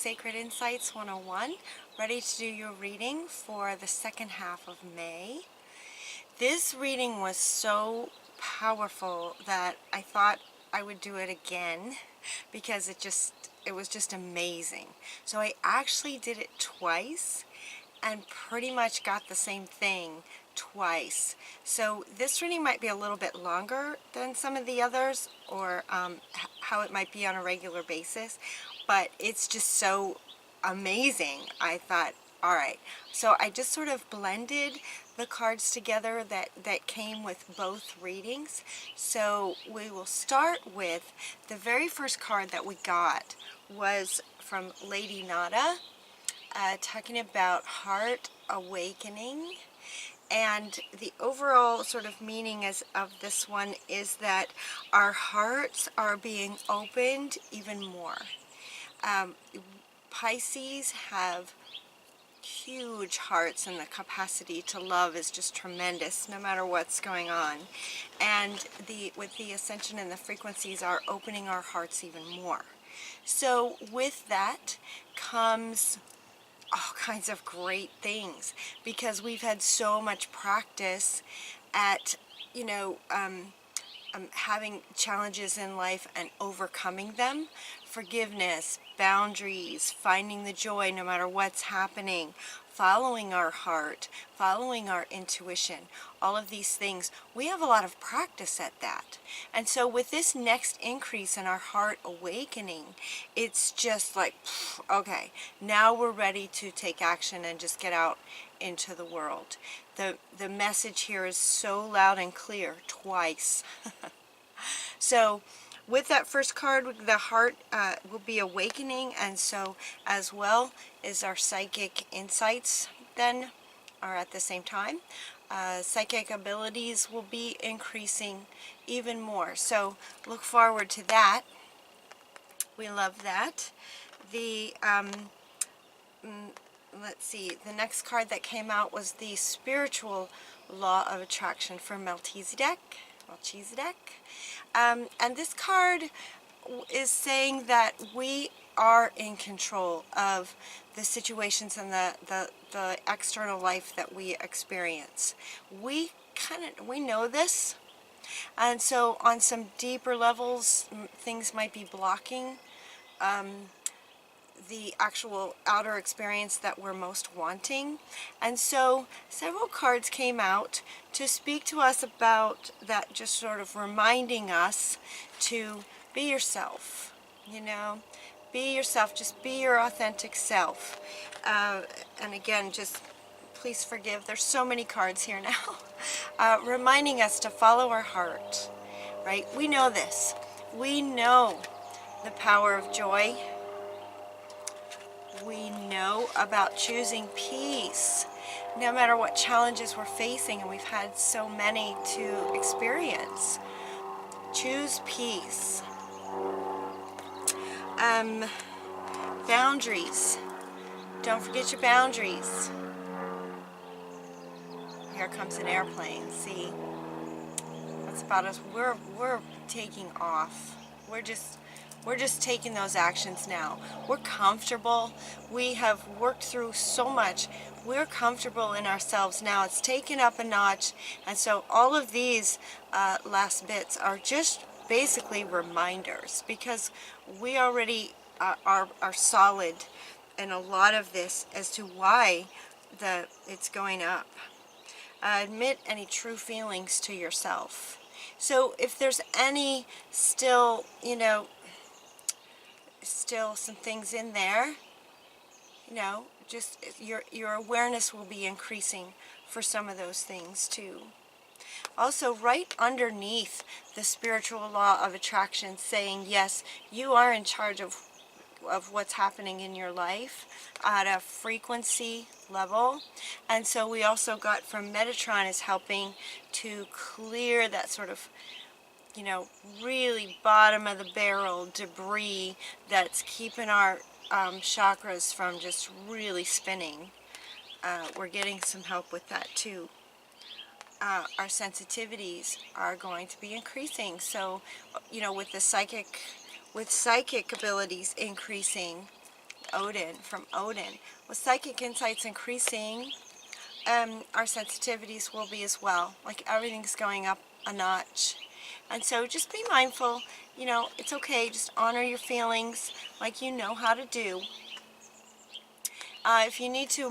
Sacred Insights 101, ready to do your reading for the second half of May. This reading was so powerful that I thought I would do it again because it was just amazing. So I actually did it twice and pretty much got the same thing twice. So this reading might be a little bit longer than some of the others, or how it might be on a regular basis, but it's just so amazing. I thought, all right, so I just sort of blended the cards together that came with both readings. So we will start with the very first card that we got was from Lady Nada, talking about heart awakening. And the overall sort of meaning of this one is that our hearts are being opened even more. Pisces have huge hearts, and the capacity to love is just tremendous no matter what's going on. And with the ascension and the frequencies are opening our hearts even more. So with that comes all kinds of great things, because we've had so much practice at, having challenges in life and overcoming them. Forgiveness, boundaries, finding the joy no matter what's happening, following our heart, following our intuition, all of these things. We have a lot of practice at that. And so with this next increase in our heart awakening, it's just like, okay, now we're ready to take action and just get out into the world. The message here is so loud and clear, twice. So with that first card, the heart will be awakening, and so as well is our psychic insights then are at the same time. Psychic abilities will be increasing even more. So look forward to that. We love that. Let's see, the next card that came out was the spiritual law of attraction for Melchizedek. And this card is saying that we are in control of the situations and the external life that we experience. We know this, and so on some deeper levels, things might be blocking the actual outer experience that we're most wanting. And so several cards came out to speak to us about that, just sort of reminding us to be yourself, be yourself, just be your authentic self. And again, just please forgive, there's so many cards here now, reminding us to follow our heart, right? We know this. We know the power of joy. We know about choosing peace, no matter what challenges we're facing, and we've had so many to experience. Choose peace. Boundaries. Don't forget your boundaries. Here comes an airplane. See, that's about us. We're taking off. We're just taking those actions now. We're comfortable. We have worked through so much. We're comfortable in ourselves now. It's taken up a notch. And so all of these last bits are just basically reminders, because we already are solid in a lot of this as to why it's going up. Admit any true feelings to yourself. So if there's any still some things in there, just your awareness will be increasing for some of those things too. Also, right underneath the spiritual law of attraction, saying yes, you are in charge of what's happening in your life at a frequency level. And so we also got from Metatron is helping to clear that sort of really bottom of the barrel debris that's keeping our chakras from just really spinning. We're getting some help with that too. Our sensitivities are going to be increasing. So, with psychic abilities increasing, Odin, from Odin. With psychic insights increasing, our sensitivities will be as well. Like everything's going up a notch. And so just be mindful, you know, it's okay, just honor your feelings like you know how to do. If you need to,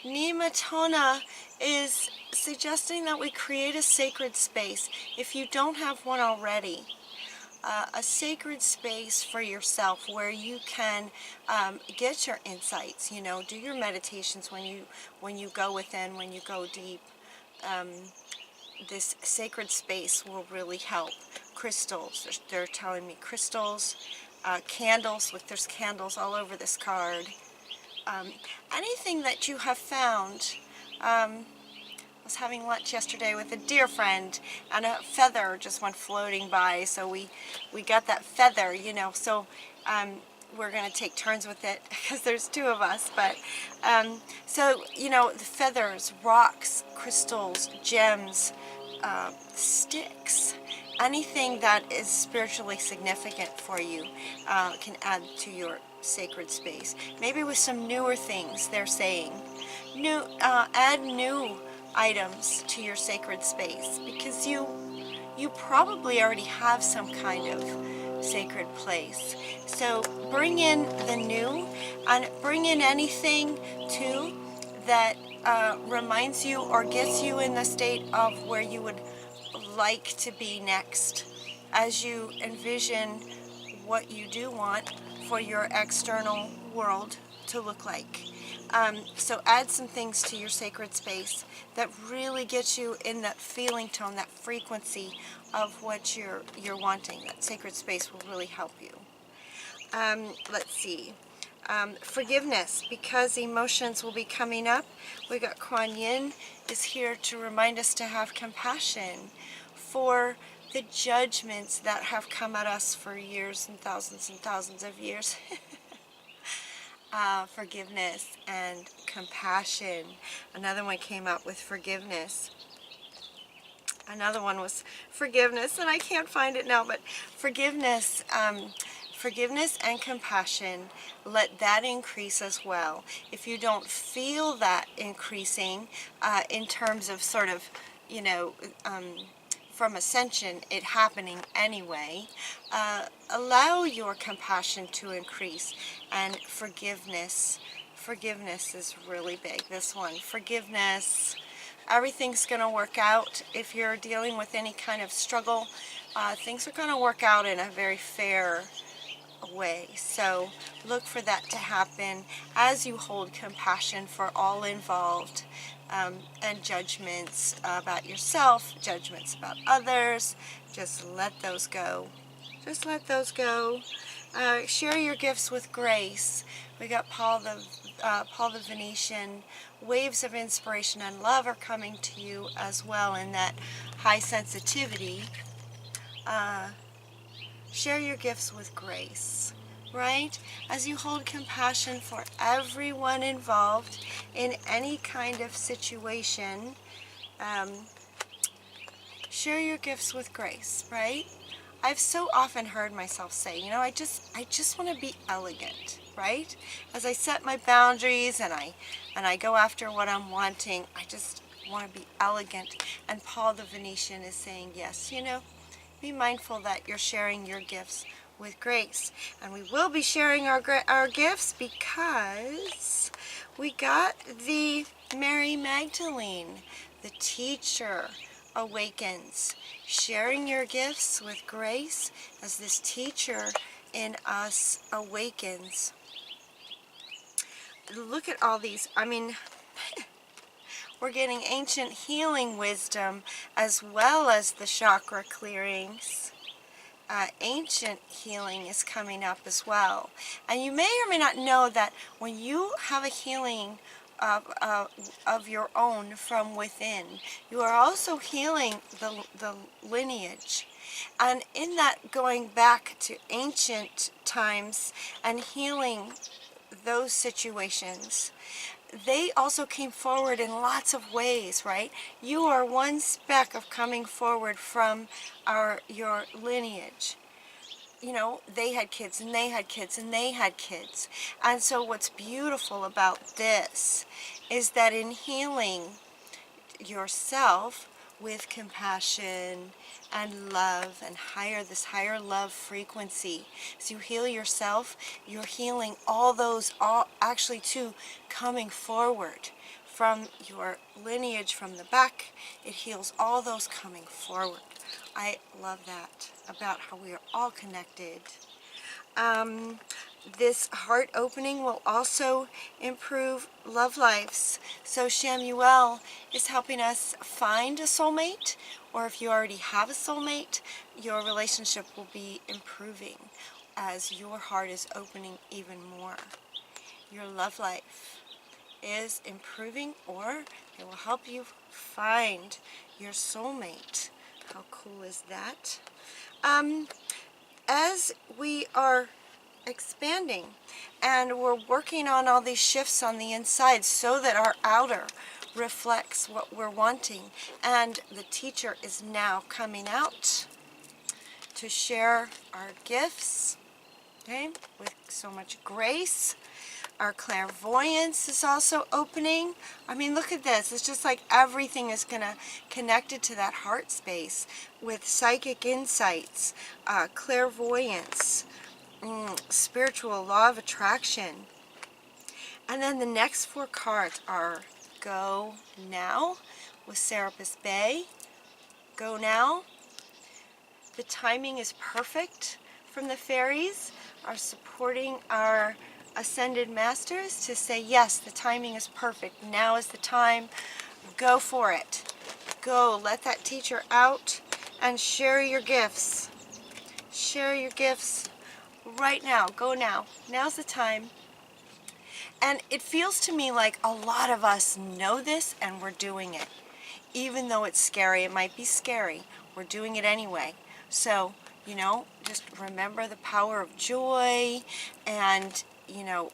Nematona is suggesting that we create a sacred space. If you don't have one already, a sacred space for yourself where you can get your insights, you know, do your meditations when you go within, when you go deep. This sacred space will really help. Crystals, they're telling me crystals, candles, look, there's candles all over this card. Anything that you have found. I was having lunch yesterday with a dear friend, and a feather just went floating by, so we got that feather, you know, so we're going to take turns with it because there's two of us, but so, you know, the feathers, rocks, crystals, gems, sticks, anything that is spiritually significant for you can add to your sacred space. Maybe with some newer things, they're saying. Add new items to your sacred space, because you probably already have some kind of sacred place. So bring in the new, and bring in anything too that reminds you or gets you in the state of where you would like to be next, as you envision what you do want for your external world to look like. So add some things to your sacred space that really gets you in that feeling tone, that frequency of what you're wanting. That sacred space will really help you. Let's see. Forgiveness, because emotions will be coming up. We got Cuillin is here to remind us to have compassion for the judgments that have come at us for years and thousands of years. Forgiveness and compassion. Another one came up with forgiveness. Another one was forgiveness, and I can't find it now, but forgiveness, forgiveness and compassion, let that increase as well. If you don't feel that increasing in terms of sort of, you know, from ascension, it happening anyway, allow your compassion to increase. And forgiveness is really big. This one, forgiveness, everything's going to work out. If you're dealing with any kind of struggle, things are going to work out in a very fair way. So look for that to happen as you hold compassion for all involved. And judgments about yourself, judgments about others, just let those go. Just let those go. Share your gifts with grace. We got Paul the Venetian. Waves of inspiration and love are coming to you as well in that high sensitivity. Share your gifts with grace. Right? As you hold compassion for everyone involved in any kind of situation, share your gifts with grace, right? I've so often heard myself say, you know, I just want to be elegant, right? As I set my boundaries and I go after what I'm wanting, I just want to be elegant. And Paul the Venetian is saying, yes, you know, be mindful that you're sharing your gifts with grace. And we will be sharing our gifts because we got the Mary Magdalene, the teacher, awakens. Sharing your gifts with grace as this teacher in us awakens. Look at all these. I mean, we're getting ancient healing wisdom as well as the chakra clearings. Ancient healing is coming up as well. And you may or may not know that when you have a healing of your own from within, you are also healing the lineage. And in that, going back to ancient times and healing those situations, they also came forward in lots of ways, right? You are one speck of coming forward from your lineage. you know, they had kids and they had kids and they had kids. And so what's beautiful about this is that in healing yourself with compassion and love and this higher love frequency, as you heal yourself, you're healing all those, all actually too, coming forward from your lineage from the back. It heals all those coming forward. I love that about how we are all connected. This heart opening will also improve love lives. So Shamuel is helping us find a soulmate, or if you already have a soulmate, your relationship will be improving as your heart is opening even more. Your love life is improving, or it will help you find your soulmate. How cool is that? As we are expanding and we're working on all these shifts on the inside so that our outer reflects what we're wanting, and the teacher is now coming out to share our gifts, okay, with so much grace. Our clairvoyance is also opening. I mean, look at this. It's just like everything is connected to that heart space with psychic insights, clairvoyance, spiritual law of attraction. And then the next 4 cards are Go Now with Serapis Bay. Go Now. The timing is perfect from the fairies, are supporting our ascended masters to say, yes, the timing is perfect. Now is the time. Go for it. Go, let that teacher out and share your gifts. Share your gifts right now. Go now. Now's the time. And it feels to me like a lot of us know this and we're doing it. Even though it's scary, it might be scary, we're doing it anyway. So, you know, just remember the power of joy, and, you know,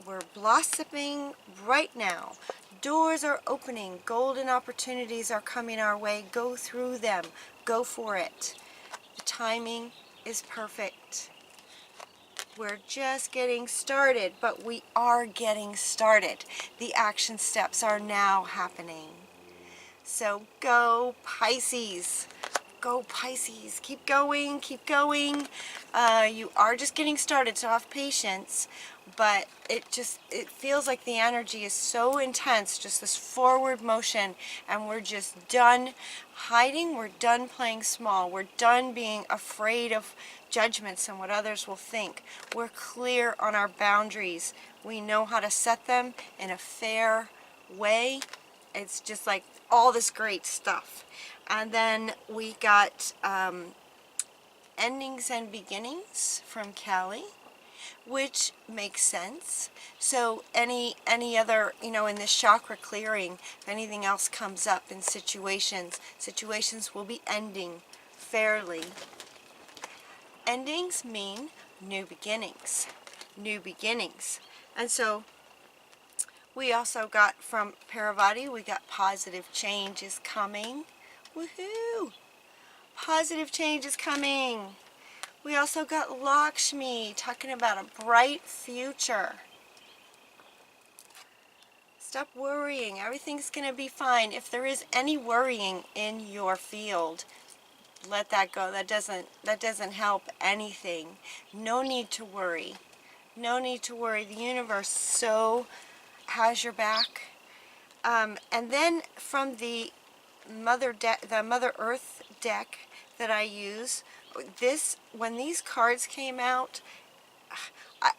we're blossoming right now. Doors are opening. Golden opportunities are coming our way. Go through them. Go for it. The timing is perfect. We're just getting started, but we are getting started. The action steps are now happening. So go Pisces. Go Pisces. Keep going, keep going. You are just getting started, so have patience. But it feels like the energy is so intense, just this forward motion, and we're just done hiding. We're done playing small. We're done being afraid of judgments and what others will think. We're clear on our boundaries. We know how to set them in a fair way. It's just like all this great stuff. And then we got endings and beginnings from Callie, which makes sense. So any other, you know, in this chakra clearing, if anything else comes up in situations will be ending fairly. Endings mean new beginnings. New beginnings. And so we also got from Paravati, we got positive change is coming. Woohoo! Positive change is coming. We also got Lakshmi talking about a bright future. Stop worrying. Everything's going to be fine. If there is any worrying in your field, let that go. That doesn't help anything. No need to worry. No need to worry. The universe so has your back. And then from the Mother Earth deck that I use, when these cards came out,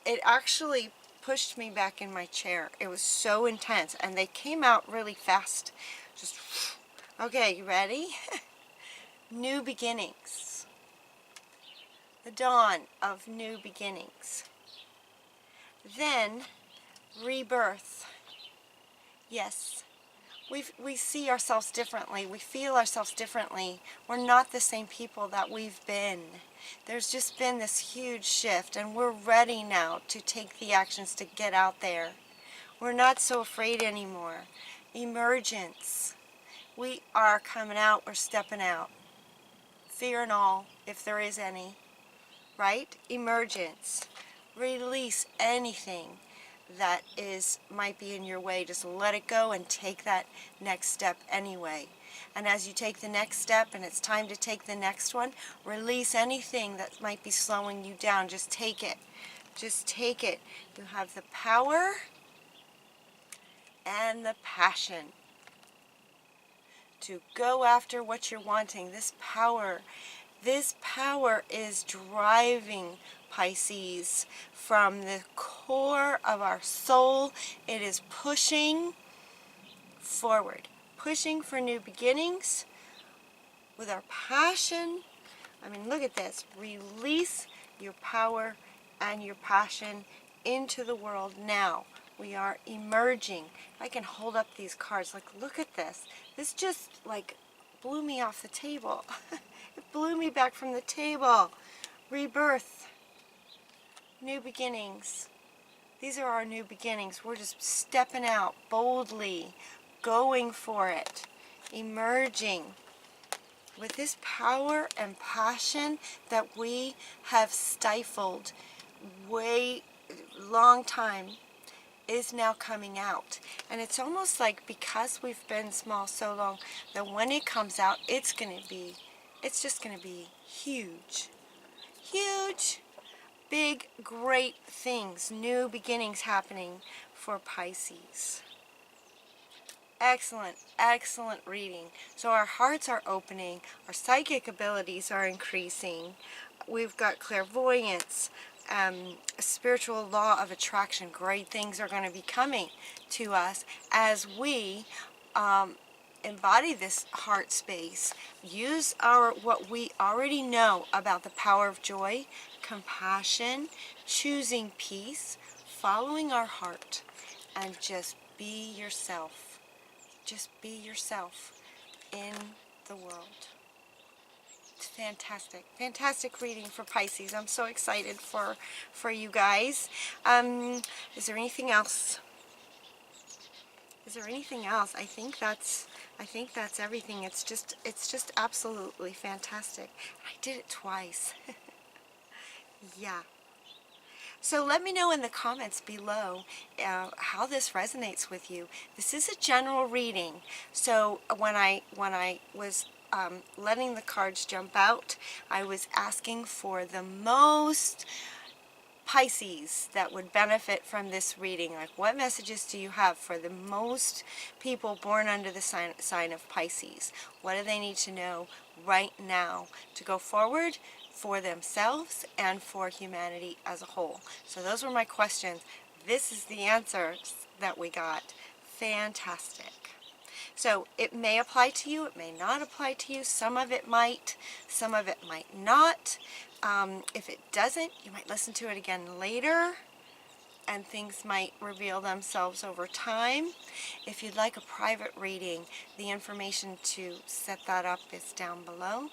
it actually pushed me back in my chair. It was so intense, and they came out really fast. Just, okay, you ready? New beginnings. The dawn of new beginnings. Then, rebirth. Yes. We see ourselves differently. We feel ourselves differently. We're not the same people that we've been. There's just been this huge shift, and we're ready now to take the actions to get out there. We're not so afraid anymore. Emergence. We are coming out. We're stepping out. Fear and all, if there is any. right? Emergence. Release anything that might be in your way. Just let it go and take that next step anyway. And as you take the next step and it's time to take the next one, release anything that might be slowing you down. Just take it. Just take it. You have the power and the passion to go after what you're wanting. This power is driving Pisces from the core of our soul. It is pushing forward, pushing for new beginnings with our passion. I mean, look at this. Release your power and your passion into the world now. We are emerging. I can hold up these cards. Like, look at this. This just, like, blew me off the table. It blew me back from the table. Rebirth. New beginnings. These are our new beginnings. We're just stepping out boldly, going for it, emerging with this power and passion that we have stifled way long time is now coming out. And it's almost like because we've been small so long that when it comes out, it's just going to be huge. Huge, big, great things, new beginnings happening for Pisces. Excellent, excellent reading. So our hearts are opening, our psychic abilities are increasing. We've got clairvoyance, spiritual law of attraction. Great things are going to be coming to us as we embody this heart space. Use what we already know about the power of joy, compassion, choosing peace, following our heart, and just be yourself. Just be yourself in the world. It's fantastic. Fantastic reading for Pisces. I'm so excited for you guys. Is there anything else? Is there anything else? I think that's everything. It's just absolutely fantastic. I did it twice. Yeah. So let me know in the comments below how this resonates with you. This is a general reading. So when I was letting the cards jump out, I was asking for the most Pisces that would benefit from this reading. Like, what messages do you have for the most people born under the sign of Pisces? What do they need to know right now to go forward for themselves and for humanity as a whole? So those were my questions. This is the answers that we got. Fantastic. So it may apply to you, it may not apply to you. Some of it might not. If it doesn't, you might listen to it again later and things might reveal themselves over time. If you'd like a private reading, the information to set that up is down below.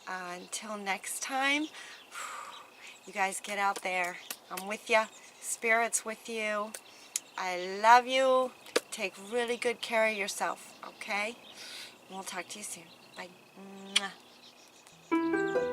Until next time, you guys get out there. I'm with you. Spirit's with you. I love you. Take really good care of yourself, okay? We'll talk to you soon. Bye. Mwah.